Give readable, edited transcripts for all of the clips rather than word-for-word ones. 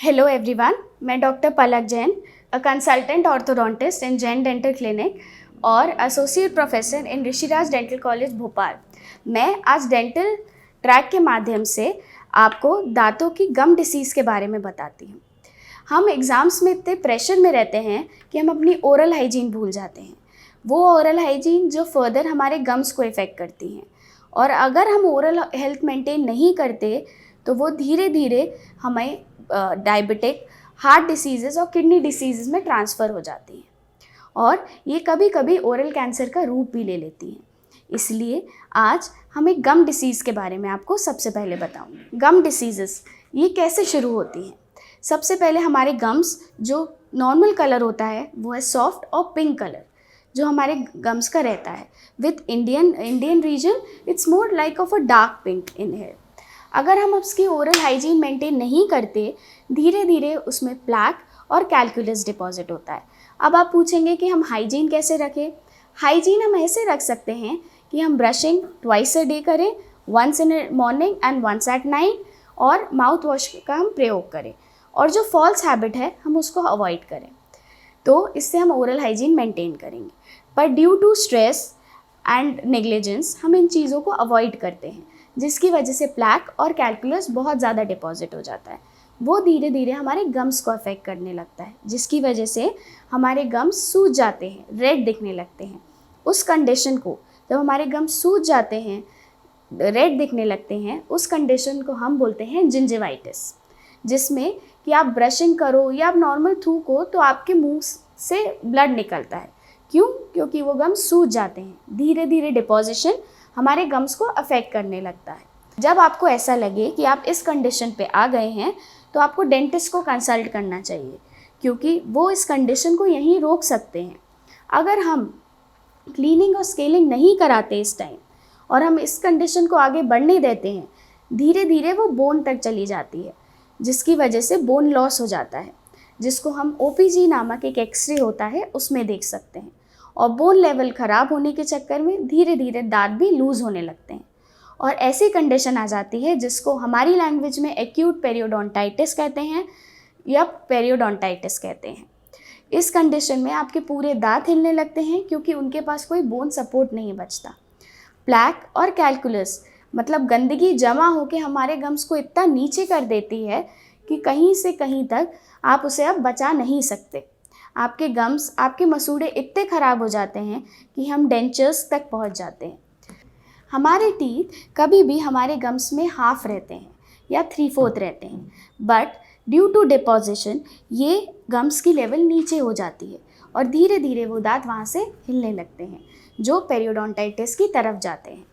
Hello everyone, मैं doctor पलक Jain, consultant orthodontist इन Jain dental clinic और associate professor in Rishiraj dental college Bhopal. मैं आज डेंटल ट्रैक के माध्यम से आपको दांतों की गम डिसीज़ के बारे में बताती हूँ। हम एग्ज़ाम्स में इतने प्रेशर में रहते हैं कि हम अपनी ओरल हाइजीन भूल जाते हैं। वो ओरल हाइजीन जो फर्दर हमारे गम्स को इफ़ेक्ट करती हैं, और अगर हम ओरल हेल्थ मेंटेन नहीं करते तो वो धीरे धीरे हमें डायबिटिक, हार्ट डिसीज़ेज़ और किडनी डिसीज़ में ट्रांसफ़र हो जाती हैं, और ये कभी कभी ओरल कैंसर का रूप भी ले लेती हैं। इसलिए आज हम एक गम डिसीज़ के बारे में आपको सबसे पहले बताऊंगी। गम डिसीज़ेज़ ये कैसे शुरू होती हैं? सबसे पहले हमारे गम्स जो नॉर्मल कलर होता है वो है सॉफ्ट और पिंक कलर जो हमारे गम्स का रहता है। With Indian region it's more like of a dark pink in hair. अगर हम उसकी ओरल हाइजीन मेंटेन नहीं करते, धीरे धीरे उसमें प्लैक और कैल्कुलस डिपॉजिट होता है। अब आप पूछेंगे कि हम हाइजीन कैसे रखें? हाइजीन हम ऐसे रख सकते हैं कि हम ब्रशिंग ट्वाइस अ डे करें, once in morning and once at night, और माउथ वॉश का हम प्रयोग करें, और जो फॉल्स हैबिट है हम उसको अवॉइड करें। तो इससे हम ओरल हाइजीन मेंटेन करेंगे। पर due to stress and negligence हम इन चीज़ों को अवॉइड करते हैं, जिसकी वजह से प्लैक और कैल्कुलस बहुत ज़्यादा डिपॉजिट हो जाता है। वो धीरे धीरे हमारे गम्स को अफेक्ट करने लगता है, जिसकी वजह से हमारे गम्स सूज जाते हैं, रेड दिखने लगते हैं। उस कंडीशन को, जब हमारे गम्स सूज जाते हैं, रेड दिखने लगते हैं, उस कंडीशन को हम बोलते हैं जिंजिवाइटिस, जिसमें कि आप ब्रशिंग करो या आप नॉर्मल थूको तो आपके मुंह से ब्लड निकलता है। क्यों? क्योंकि वो गम्स सूज जाते हैं। धीरे धीरे डिपॉजिशन हमारे गम्स को अफेक्ट करने लगता है। जब आपको ऐसा लगे कि आप इस कंडीशन पे आ गए हैं तो आपको डेंटिस्ट को कंसल्ट करना चाहिए, क्योंकि वो इस कंडीशन को यहीं रोक सकते हैं। अगर हम क्लीनिंग और स्केलिंग नहीं कराते इस टाइम, और हम इस कंडीशन को आगे बढ़ने देते हैं, धीरे धीरे वो बोन तक चली जाती है, जिसकी वजह से बोन लॉस हो जाता है, जिसको हम OPG नामक एक एक्सरे होता है उसमें देख सकते हैं। और बोन लेवल ख़राब होने के चक्कर में धीरे धीरे दांत भी लूज़ होने लगते हैं, और ऐसी कंडीशन आ जाती है जिसको हमारी लैंग्वेज में एक्यूट पेरियोडोंटाइटिस कहते हैं या पेरियोडोंटाइटिस कहते हैं। इस कंडीशन में आपके पूरे दांत हिलने लगते हैं, क्योंकि उनके पास कोई बोन सपोर्ट नहीं बचता। प्लैक और कैल्कुलस मतलब गंदगी जमा होकर हमारे गम्स को इतना नीचे कर देती है कि कहीं से कहीं तक आप उसे अब बचा नहीं सकते। आपके गम्स, आपके मसूड़े इतने ख़राब हो जाते हैं कि हम डेंचर्स तक पहुंच जाते हैं। हमारे टीथ कभी भी हमारे गम्स में हाफ रहते हैं या 3/4 रहते हैं, बट ड्यू टू डिपोजिशन ये गम्स की लेवल नीचे हो जाती है, और धीरे धीरे वो दांत वहाँ से हिलने लगते हैं, जो पेरियोडोंटाइटिस की तरफ जाते हैं।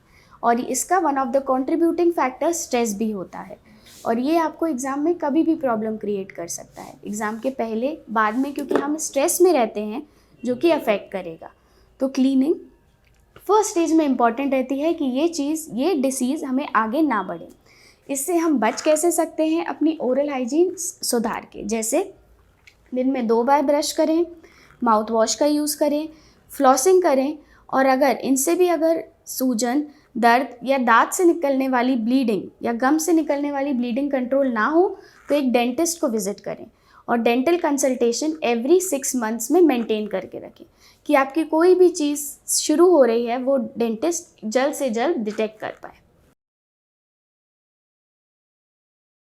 और इसका one of the contributing factor stress भी होता है, और ये आपको एग्ज़ाम में कभी भी प्रॉब्लम क्रिएट कर सकता है, एग्ज़ाम के पहले बाद में, क्योंकि हम स्ट्रेस में रहते हैं जो कि अफेक्ट करेगा। तो क्लीनिंग फर्स्ट स्टेज में इम्पॉर्टेंट रहती है कि ये डिसीज़ हमें आगे ना बढ़े। इससे हम बच कैसे सकते हैं? अपनी ओरल हाइजीन सुधार के, जैसे दिन में 2 बार ब्रश करें, माउथ वॉश का यूज़ करें, फ्लॉसिंग करें, और अगर इनसे भी अगर सूजन, दर्द या दांत से निकलने वाली ब्लीडिंग या गम से निकलने वाली ब्लीडिंग कंट्रोल ना हो तो एक डेंटिस्ट को विज़िट करें, और डेंटल कंसल्टेशन एवरी 6 मंथ्स में मेंटेन करके रखें कि आपकी कोई भी चीज़ शुरू हो रही है वो डेंटिस्ट जल्द से जल्द डिटेक्ट कर पाए।